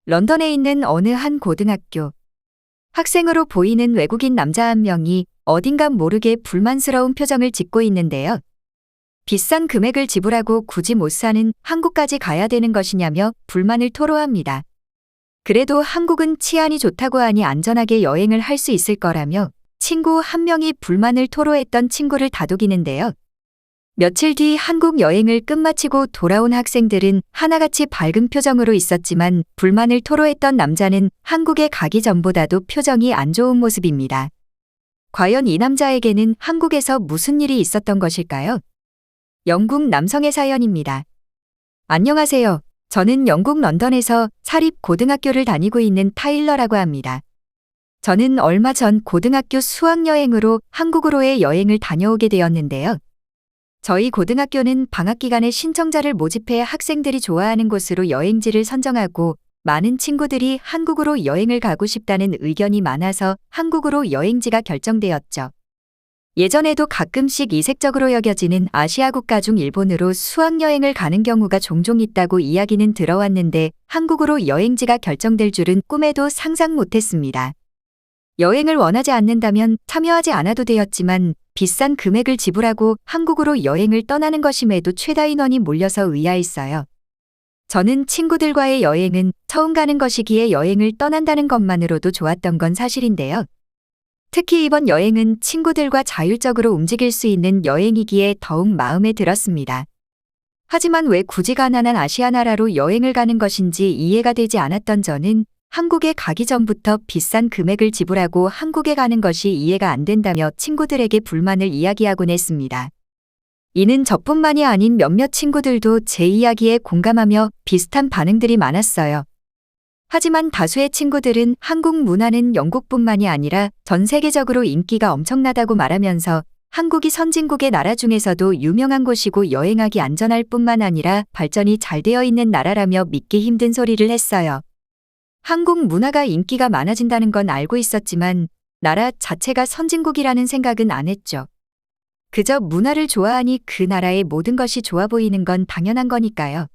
런던에 있는 어느 한 고등학교. 학생으로 보이는 외국인 남자 한 명이 어딘가 모르게 불만스러운 표정을 짓고 있는데요. 비싼 금액을 지불하고 굳이 못 사는 한국까지 가야 되는 것이냐며 불만을 토로합니다. 그래도 한국은 치안이 좋다고 하니 안전하게 여행을 할 수 있을 거라며 친구 한 명이 불만을 토로했던 친구를 다독이는데요. 며칠 뒤 한국 여행을 끝마치고 돌아온 학생들은 하나같이 밝은 표정으로 있었지만 불만을 토로했던 남자는 한국에 가기 전보다도 표정이 안 좋은 모습입니다. 과연 이 남자에게는 한국에서 무슨 일이 있었던 것일까요? 영국 남성의 사연입니다. 안녕하세요. 저는 영국 런던에서 사립 고등학교를 다니고 있는 타일러라고 합니다. 저는 얼마 전 고등학교 수학여행으로 한국으로의 여행을 다녀오게 되었는데요. 저희 고등학교는 방학 기간에 신청자를 모집해 학생들이 좋아하는 곳으로 여행지를 선정하고 많은 친구들이 한국으로 여행을 가고 싶다는 의견이 많아서 한국으로 여행지가 결정되었죠. 예전에도 가끔씩 이색적으로 여겨지는 아시아 국가 중 일본으로 수학여행을 가는 경우가 종종 있다고 이야기는 들어왔는데 한국으로 여행지가 결정될 줄은 꿈에도 상상 못했습니다. 여행을 원하지 않는다면 참여하지 않아도 되었지만 비싼 금액을 지불하고 한국으로 여행을 떠나는 것임에도 최다 인원이 몰려서 의아했어요. 저는 친구들과의 여행은 처음 가는 것이기에 여행을 떠난다는 것만으로도 좋았던 건 사실인데요. 특히 이번 여행은 친구들과 자율적으로 움직일 수 있는 여행이기에 더욱 마음에 들었습니다. 하지만 왜 굳이 가난한 아시아 나라로 여행을 가는 것인지 이해가 되지 않았던 저는 한국에 가기 전부터 비싼 금액을 지불하고 한국에 가는 것이 이해가 안 된다며 친구들에게 불만을 이야기하곤 했습니다. 이는 저뿐만이 아닌 몇몇 친구들도 제 이야기에 공감하며 비슷한 반응들이 많았어요. 하지만 다수의 친구들은 한국 문화는 영국뿐만이 아니라 전 세계적으로 인기가 엄청나다고 말하면서 한국이 선진국의 나라 중에서도 유명한 곳이고 여행하기 안전할 뿐만 아니라 발전이 잘 되어 있는 나라라며 믿기 힘든 소리를 했어요. 한국 문화가 인기가 많아진다는 건 알고 있었지만 나라 자체가 선진국이라는 생각은 안 했죠. 그저 문화를 좋아하니 그 나라의 모든 것이 좋아 보이는 건 당연한 거니까요.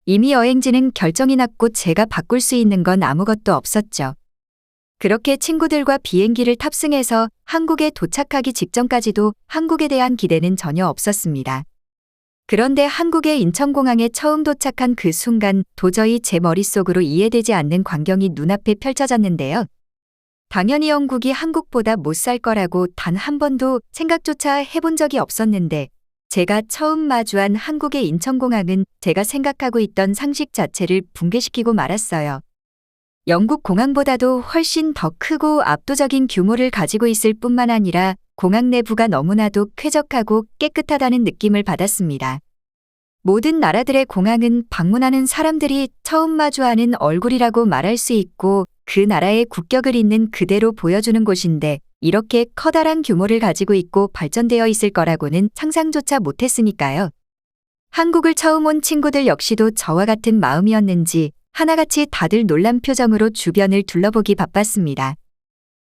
이미 여행지는 결정이 났고 제가 바꿀 수 있는 건 아무것도 없었죠. 그렇게 친구들과 비행기를 탑승해서 한국에 도착하기 직전까지도 한국에 대한 기대는 전혀 없었습니다. 그런데 한국의 인천공항에 처음 도착한 그 순간 도저히 제 머릿속으로 이해되지 않는 광경이 눈앞에 펼쳐졌는데요. 당연히 영국이 한국보다 못 살 거라고 단 한 번도 생각조차 해본 적이 없었는데 제가 처음 마주한 한국의 인천공항은 제가 생각하고 있던 상식 자체를 붕괴시키고 말았어요. 영국 공항보다도 훨씬 더 크고 압도적인 규모를 가지고 있을 뿐만 아니라 공항 내부가 너무나도 쾌적하고 깨끗하다는 느낌을 받았습니다. 모든 나라들의 공항은 방문하는 사람들이 처음 마주하는 얼굴이라고 말할 수 있고 그 나라의 국격을 있는 그대로 보여주는 곳인데 이렇게 커다란 규모를 가지고 있고 발전되어 있을 거라고는 상상조차 못했으니까요. 한국을 처음 온 친구들 역시도 저와 같은 마음이었는지 하나같이 다들 놀란 표정으로 주변을 둘러보기 바빴습니다.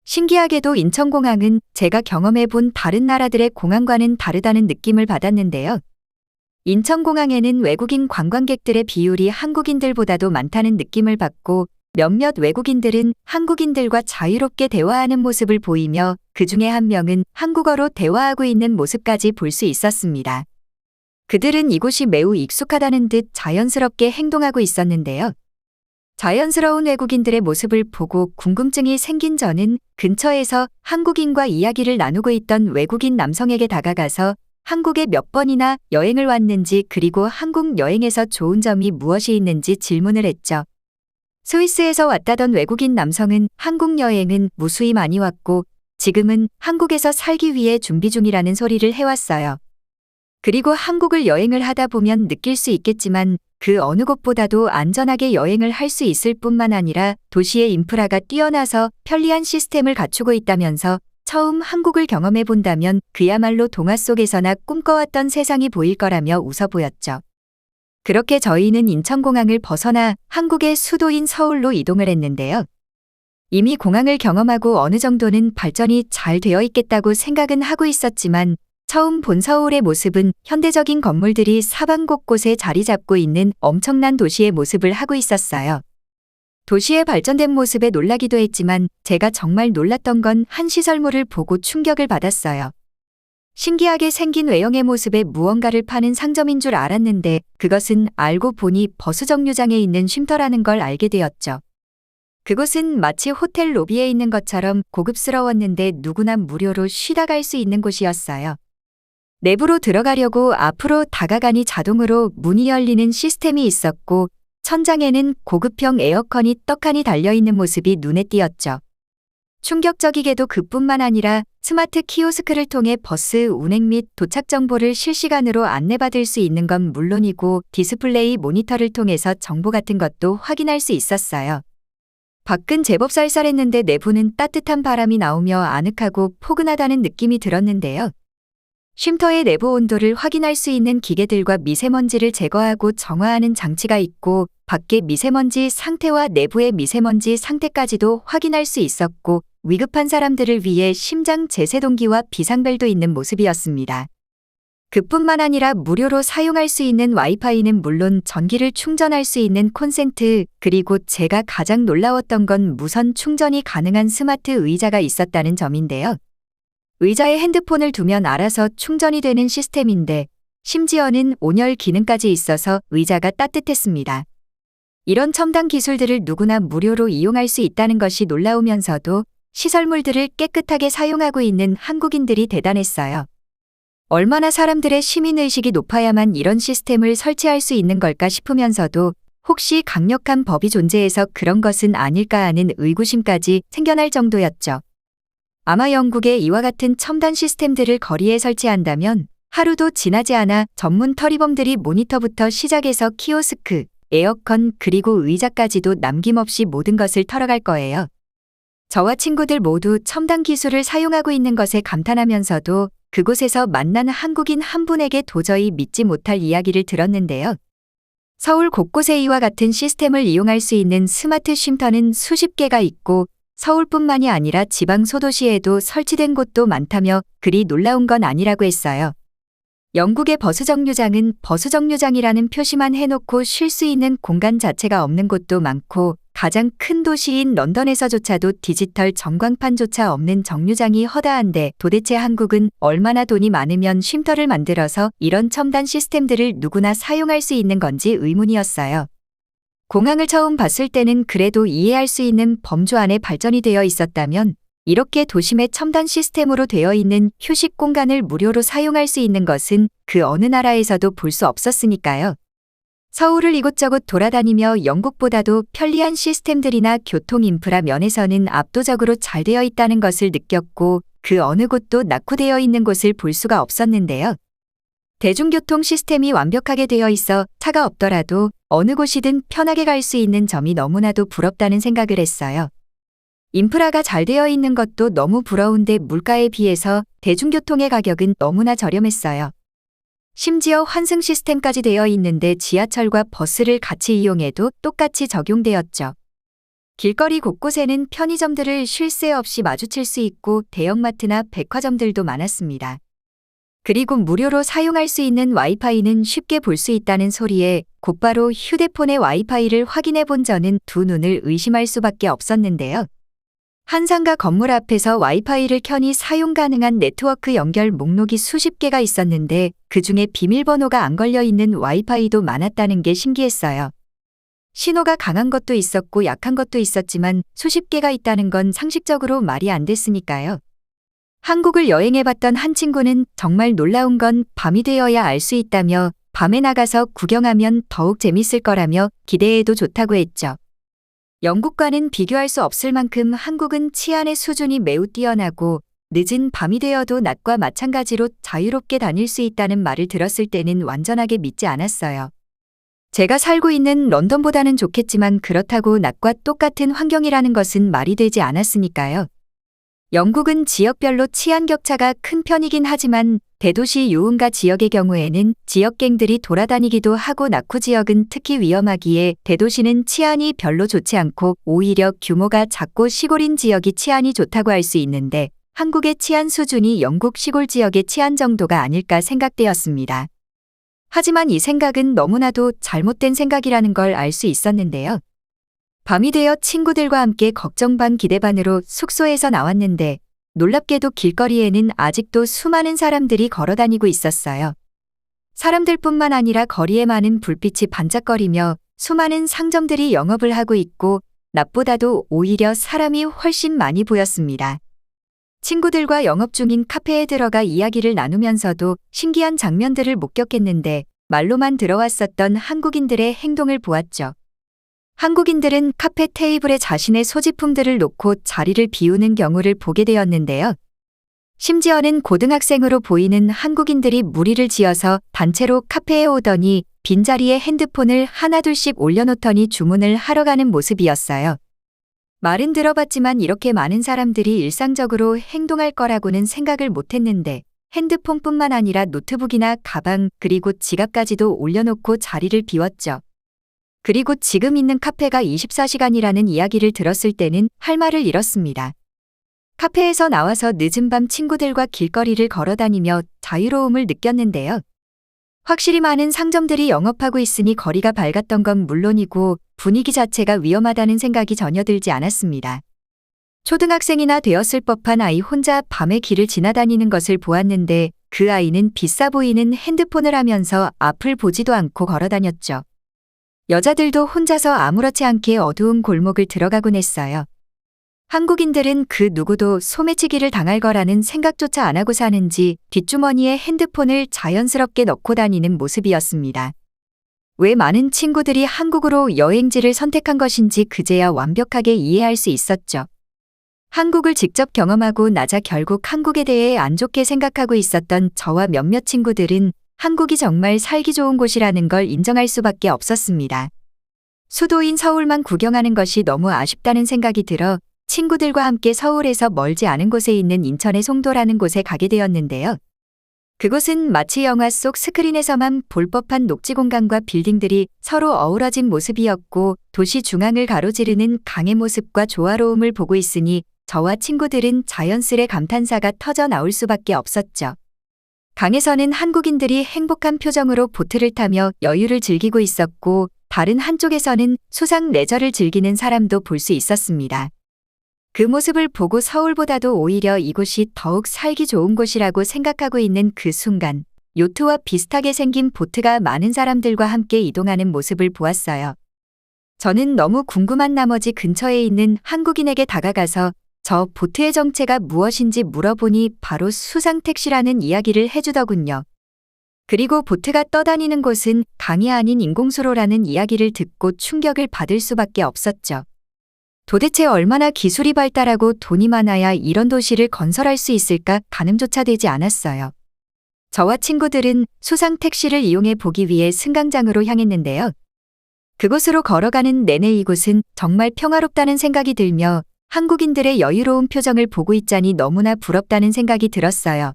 신기하게도 인천공항은 제가 경험해본 다른 나라들의 공항과는 다르다는 느낌을 받았는데요. 인천공항에는 외국인 관광객들의 비율이 한국인들보다도 많다는 느낌을 받고 몇몇 외국인들은 한국인들과 자유롭게 대화하는 모습을 보이며 그 중에 한 명은 한국어로 대화하고 있는 모습까지 볼 수 있었습니다. 그들은 이곳이 매우 익숙하다는 듯 자연스럽게 행동하고 있었는데요. 자연스러운 외국인들의 모습을 보고 궁금증이 생긴 저는 근처에서 한국인과 이야기를 나누고 있던 외국인 남성에게 다가가서 한국에 몇 번이나 여행을 왔는지 그리고 한국 여행에서 좋은 점이 무엇이 있는지 질문을 했죠. 스위스에서 왔다던 외국인 남성은 한국 여행은 무수히 많이 왔고 지금은 한국에서 살기 위해 준비 중이라는 소리를 해왔어요. 그리고 한국을 여행을 하다 보면 느낄 수 있겠지만 그 어느 곳보다도 안전하게 여행을 할 수 있을 뿐만 아니라 도시의 인프라가 뛰어나서 편리한 시스템을 갖추고 있다면서 처음 한국을 경험해 본다면 그야말로 동화 속에서나 꿈꿔왔던 세상이 보일 거라며 웃어 보였죠. 그렇게 저희는 인천공항을 벗어나 한국의 수도인 서울로 이동을 했는데요. 이미 공항을 경험하고 어느 정도는 발전이 잘 되어 있겠다고 생각은 하고 있었지만 처음 본 서울의 모습은 현대적인 건물들이 사방 곳곳에 자리 잡고 있는 엄청난 도시의 모습을 하고 있었어요. 도시의 발전된 모습에 놀라기도 했지만 제가 정말 놀랐던 건 한 시설물을 보고 충격을 받았어요. 신기하게 생긴 외형의 모습에 무언가를 파는 상점인 줄 알았는데 그것은 알고 보니 버스정류장에 있는 쉼터라는 걸 알게 되었죠. 그곳은 마치 호텔 로비에 있는 것처럼 고급스러웠는데 누구나 무료로 쉬다 갈 수 있는 곳이었어요. 내부로 들어가려고 앞으로 다가가니 자동으로 문이 열리는 시스템이 있었고 천장에는 고급형 에어컨이 떡하니 달려있는 모습이 눈에 띄었죠. 충격적이게도 그뿐만 아니라 스마트 키오스크를 통해 버스 운행 및 도착 정보를 실시간으로 안내받을 수 있는 건 물론이고 디스플레이 모니터를 통해서 정보 같은 것도 확인할 수 있었어요. 밖은 제법 쌀쌀했는데 내부는 따뜻한 바람이 나오며 아늑하고 포근하다는 느낌이 들었는데요. 쉼터의 내부 온도를 확인할 수 있는 기계들과 미세먼지를 제거하고 정화하는 장치가 있고 밖의 미세먼지 상태와 내부의 미세먼지 상태까지도 확인할 수 있었고 위급한 사람들을 위해 심장 제세동기와 비상벨도 있는 모습이었습니다. 그뿐만 아니라 무료로 사용할 수 있는 와이파이는 물론 전기를 충전할 수 있는 콘센트, 그리고 제가 가장 놀라웠던 건 무선 충전이 가능한 스마트 의자가 있었다는 점인데요. 의자에 핸드폰을 두면 알아서 충전이 되는 시스템인데 심지어는 온열 기능까지 있어서 의자가 따뜻했습니다. 이런 첨단 기술들을 누구나 무료로 이용할 수 있다는 것이 놀라우면서도 시설물들을 깨끗하게 사용하고 있는 한국인들이 대단했어요. 얼마나 사람들의 시민의식이 높아야만 이런 시스템을 설치할 수 있는 걸까 싶으면서도 혹시 강력한 법이 존재해서 그런 것은 아닐까 하는 의구심까지 생겨날 정도였죠. 아마 영국에 이와 같은 첨단 시스템들을 거리에 설치한다면 하루도 지나지 않아 전문 터리범들이 모니터부터 시작해서 키오스크, 에어컨 그리고 의자까지도 남김없이 모든 것을 털어갈 거예요. 저와 친구들 모두 첨단 기술을 사용하고 있는 것에 감탄하면서도 그곳에서 만난 한국인 한 분에게 도저히 믿지 못할 이야기를 들었는데요. 서울 곳곳에 이와 같은 시스템을 이용할 수 있는 스마트 쉼터는 수십 개가 있고 서울뿐만이 아니라 지방 소도시에도 설치된 곳도 많다며 그리 놀라운 건 아니라고 했어요. 영국의 버스정류장은 버스정류장이라는 표시만 해놓고 쉴 수 있는 공간 자체가 없는 곳도 많고 가장 큰 도시인 런던에서조차도 디지털 전광판조차 없는 정류장이 허다한데 도대체 한국은 얼마나 돈이 많으면 쉼터를 만들어서 이런 첨단 시스템들을 누구나 사용할 수 있는 건지 의문이었어요. 공항을 처음 봤을 때는 그래도 이해할 수 있는 범주 안에 발전이 되어 있었다면 이렇게 도심의 첨단 시스템으로 되어 있는 휴식 공간을 무료로 사용할 수 있는 것은 그 어느 나라에서도 볼 수 없었으니까요. 서울을 이곳저곳 돌아다니며 영국보다도 편리한 시스템들이나 교통 인프라 면에서는 압도적으로 잘 되어 있다는 것을 느꼈고 그 어느 곳도 낙후되어 있는 곳을 볼 수가 없었는데요. 대중교통 시스템이 완벽하게 되어 있어 차가 없더라도 어느 곳이든 편하게 갈 수 있는 점이 너무나도 부럽다는 생각을 했어요. 인프라가 잘 되어 있는 것도 너무 부러운데 물가에 비해서 대중교통의 가격은 너무나 저렴했어요. 심지어 환승 시스템까지 되어 있는데 지하철과 버스를 같이 이용해도 똑같이 적용되었죠. 길거리 곳곳에는 편의점들을 쉴 새 없이 마주칠 수 있고 대형마트나 백화점들도 많았습니다. 그리고 무료로 사용할 수 있는 와이파이는 쉽게 볼 수 있다는 소리에 곧바로 휴대폰의 와이파이를 확인해 본 저는 두 눈을 의심할 수밖에 없었는데요. 한 상가 건물 앞에서 와이파이를 켜니 사용 가능한 네트워크 연결 목록이 수십 개가 있었는데 그중에 비밀번호가 안 걸려 있는 와이파이도 많았다는 게 신기했어요. 신호가 강한 것도 있었고 약한 것도 있었지만 수십 개가 있다는 건 상식적으로 말이 안 됐으니까요. 한국을 여행해봤던 한 친구는 정말 놀라운 건 밤이 되어야 알 수 있다며 밤에 나가서 구경하면 더욱 재밌을 거라며 기대해도 좋다고 했죠. 영국과는 비교할 수 없을 만큼 한국은 치안의 수준이 매우 뛰어나고 늦은 밤이 되어도 낮과 마찬가지로 자유롭게 다닐 수 있다는 말을 들었을 때는 완전하게 믿지 않았어요. 제가 살고 있는 런던보다는 좋겠지만 그렇다고 낮과 똑같은 환경이라는 것은 말이 되지 않았으니까요. 영국은 지역별로 치안 격차가 큰 편이긴 하지만 대도시 유흥가 지역의 경우에는 지역갱들이 돌아다니기도 하고 낙후 지역은 특히 위험하기에 대도시는 치안이 별로 좋지 않고 오히려 규모가 작고 시골인 지역이 치안이 좋다고 할 수 있는데 한국의 치안 수준이 영국 시골 지역의 치안 정도가 아닐까 생각되었습니다. 하지만 이 생각은 너무나도 잘못된 생각이라는 걸 알 수 있었는데요. 밤이 되어 친구들과 함께 걱정 반 기대 반으로 숙소에서 나왔는데 놀랍게도 길거리에는 아직도 수많은 사람들이 걸어 다니고 있었어요. 사람들뿐만 아니라 거리에 많은 불빛이 반짝거리며 수많은 상점들이 영업을 하고 있고 낮보다도 오히려 사람이 훨씬 많이 보였습니다. 친구들과 영업 중인 카페에 들어가 이야기를 나누면서도 신기한 장면들을 목격했는데 말로만 들어왔었던 한국인들의 행동을 보았죠. 한국인들은 카페 테이블에 자신의 소지품들을 놓고 자리를 비우는 경우를 보게 되었는데요. 심지어는 고등학생으로 보이는 한국인들이 무리를 지어서 단체로 카페에 오더니 빈자리에 핸드폰을 하나둘씩 올려놓더니 주문을 하러 가는 모습이었어요. 말은 들어봤지만 이렇게 많은 사람들이 일상적으로 행동할 거라고는 생각을 못했는데 핸드폰뿐만 아니라 노트북이나 가방 그리고 지갑까지도 올려놓고 자리를 비웠죠. 그리고 지금 있는 카페가 24시간이라는 이야기를 들었을 때는 할 말을 잃었습니다. 카페에서 나와서 늦은 밤 친구들과 길거리를 걸어다니며 자유로움을 느꼈는데요. 확실히 많은 상점들이 영업하고 있으니 거리가 밝았던 건 물론이고 분위기 자체가 위험하다는 생각이 전혀 들지 않았습니다. 초등학생이나 되었을 법한 아이 혼자 밤에 길을 지나다니는 것을 보았는데 그 아이는 비싸 보이는 핸드폰을 하면서 앞을 보지도 않고 걸어다녔죠. 여자들도 혼자서 아무렇지 않게 어두운 골목을 들어가곤 했어요. 한국인들은 그 누구도 소매치기를 당할 거라는 생각조차 안 하고 사는지 뒷주머니에 핸드폰을 자연스럽게 넣고 다니는 모습이었습니다. 왜 많은 친구들이 한국으로 여행지를 선택한 것인지 그제야 완벽하게 이해할 수 있었죠. 한국을 직접 경험하고 나자 결국 한국에 대해 안 좋게 생각하고 있었던 저와 몇몇 친구들은 한국이 정말 살기 좋은 곳이라는 걸 인정할 수밖에 없었습니다. 수도인 서울만 구경하는 것이 너무 아쉽다는 생각이 들어 친구들과 함께 서울에서 멀지 않은 곳에 있는 인천의 송도라는 곳에 가게 되었는데요. 그곳은 마치 영화 속 스크린에서만 볼 법한 녹지 공간과 빌딩들이 서로 어우러진 모습이었고 도시 중앙을 가로지르는 강의 모습과 조화로움을 보고 있으니 저와 친구들은 자연스레 감탄사가 터져 나올 수밖에 없었죠. 강에서는 한국인들이 행복한 표정으로 보트를 타며 여유를 즐기고 있었고 다른 한쪽에서는 수상 레저를 즐기는 사람도 볼 수 있었습니다. 그 모습을 보고 서울보다도 오히려 이곳이 더욱 살기 좋은 곳이라고 생각하고 있는 그 순간 요트와 비슷하게 생긴 보트가 많은 사람들과 함께 이동하는 모습을 보았어요. 저는 너무 궁금한 나머지 근처에 있는 한국인에게 다가가서 저 보트의 정체가 무엇인지 물어보니 바로 수상택시라는 이야기를 해주더군요. 그리고 보트가 떠다니는 곳은 강이 아닌 인공수로라는 이야기를 듣고 충격을 받을 수밖에 없었죠. 도대체 얼마나 기술이 발달하고 돈이 많아야 이런 도시를 건설할 수 있을까 가늠조차 되지 않았어요. 저와 친구들은 수상택시를 이용해 보기 위해 승강장으로 향했는데요. 그곳으로 걸어가는 내내 이곳은 정말 평화롭다는 생각이 들며 한국인들의 여유로운 표정을 보고 있자니 너무나 부럽다는 생각이 들었어요.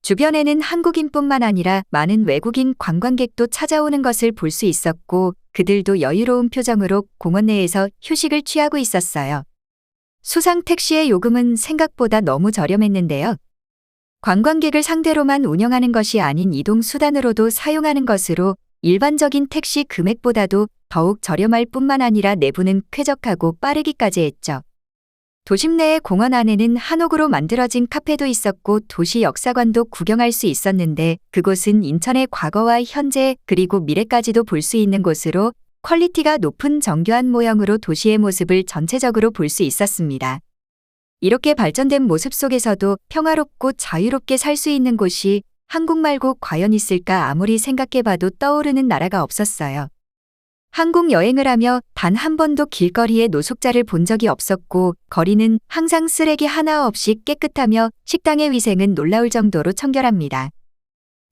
주변에는 한국인뿐만 아니라 많은 외국인 관광객도 찾아오는 것을 볼 수 있었고 그들도 여유로운 표정으로 공원 내에서 휴식을 취하고 있었어요. 수상 택시의 요금은 생각보다 너무 저렴했는데요. 관광객을 상대로만 운영하는 것이 아닌 이동 수단으로도 사용하는 것으로 일반적인 택시 금액보다도 더욱 저렴할 뿐만 아니라 내부는 쾌적하고 빠르기까지 했죠. 도심 내의 공원 안에는 한옥으로 만들어진 카페도 있었고 도시 역사관도 구경할 수 있었는데 그곳은 인천의 과거와 현재 그리고 미래까지도 볼 수 있는 곳으로 퀄리티가 높은 정교한 모형으로 도시의 모습을 전체적으로 볼 수 있었습니다. 이렇게 발전된 모습 속에서도 평화롭고 자유롭게 살 수 있는 곳이 한국 말고 과연 있을까 아무리 생각해봐도 떠오르는 나라가 없었어요. 한국 여행을 하며 단 한 번도 길거리에 노숙자를 본 적이 없었고 거리는 항상 쓰레기 하나 없이 깨끗하며 식당의 위생은 놀라울 정도로 청결합니다.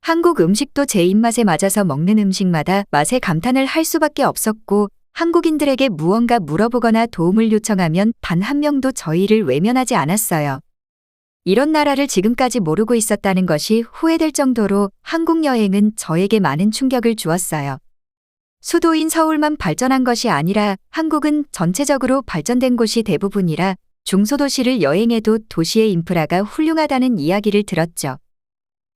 한국 음식도 제 입맛에 맞아서 먹는 음식마다 맛에 감탄을 할 수밖에 없었고 한국인들에게 무언가 물어보거나 도움을 요청하면 단 한 명도 저희를 외면하지 않았어요. 이런 나라를 지금까지 모르고 있었다는 것이 후회될 정도로 한국 여행은 저에게 많은 충격을 주었어요. 수도인 서울만 발전한 것이 아니라 한국은 전체적으로 발전된 곳이 대부분이라 중소도시를 여행해도 도시의 인프라가 훌륭하다는 이야기를 들었죠.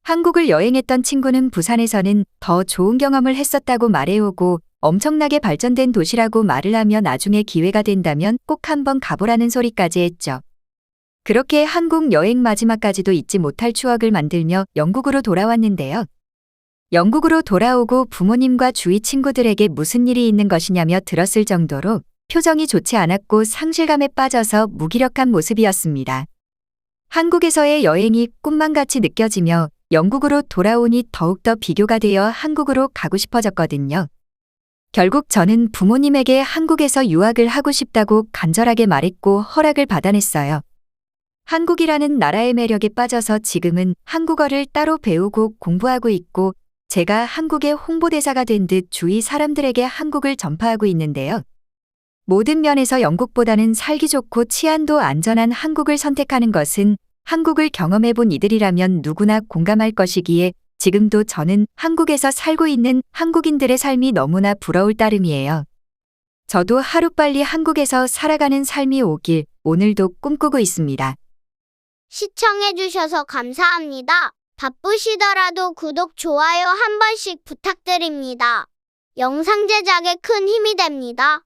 한국을 여행했던 친구는 부산에서는 더 좋은 경험을 했었다고 말해오고 엄청나게 발전된 도시라고 말을 하며 나중에 기회가 된다면 꼭 한번 가보라는 소리까지 했죠. 그렇게 한국 여행 마지막까지도 잊지 못할 추억을 만들며 영국으로 돌아왔는데요. 영국으로 돌아오고 부모님과 주위 친구들에게 무슨 일이 있는 것이냐며 들었을 정도로 표정이 좋지 않았고 상실감에 빠져서 무기력한 모습이었습니다. 한국에서의 여행이 꿈만 같이 느껴지며 영국으로 돌아오니 더욱더 비교가 되어 한국으로 가고 싶어졌거든요. 결국 저는 부모님에게 한국에서 유학을 하고 싶다고 간절하게 말했고 허락을 받아냈어요. 한국이라는 나라의 매력에 빠져서 지금은 한국어를 따로 배우고 공부하고 있고 제가 한국의 홍보대사가 된 듯 주위 사람들에게 한국을 전파하고 있는데요. 모든 면에서 영국보다는 살기 좋고 치안도 안전한 한국을 선택하는 것은 한국을 경험해본 이들이라면 누구나 공감할 것이기에 지금도 저는 한국에서 살고 있는 한국인들의 삶이 너무나 부러울 따름이에요. 저도 하루빨리 한국에서 살아가는 삶이 오길 오늘도 꿈꾸고 있습니다. 시청해주셔서 감사합니다. 바쁘시더라도 구독, 좋아요 한 번씩 부탁드립니다. 영상 제작에 큰 힘이 됩니다.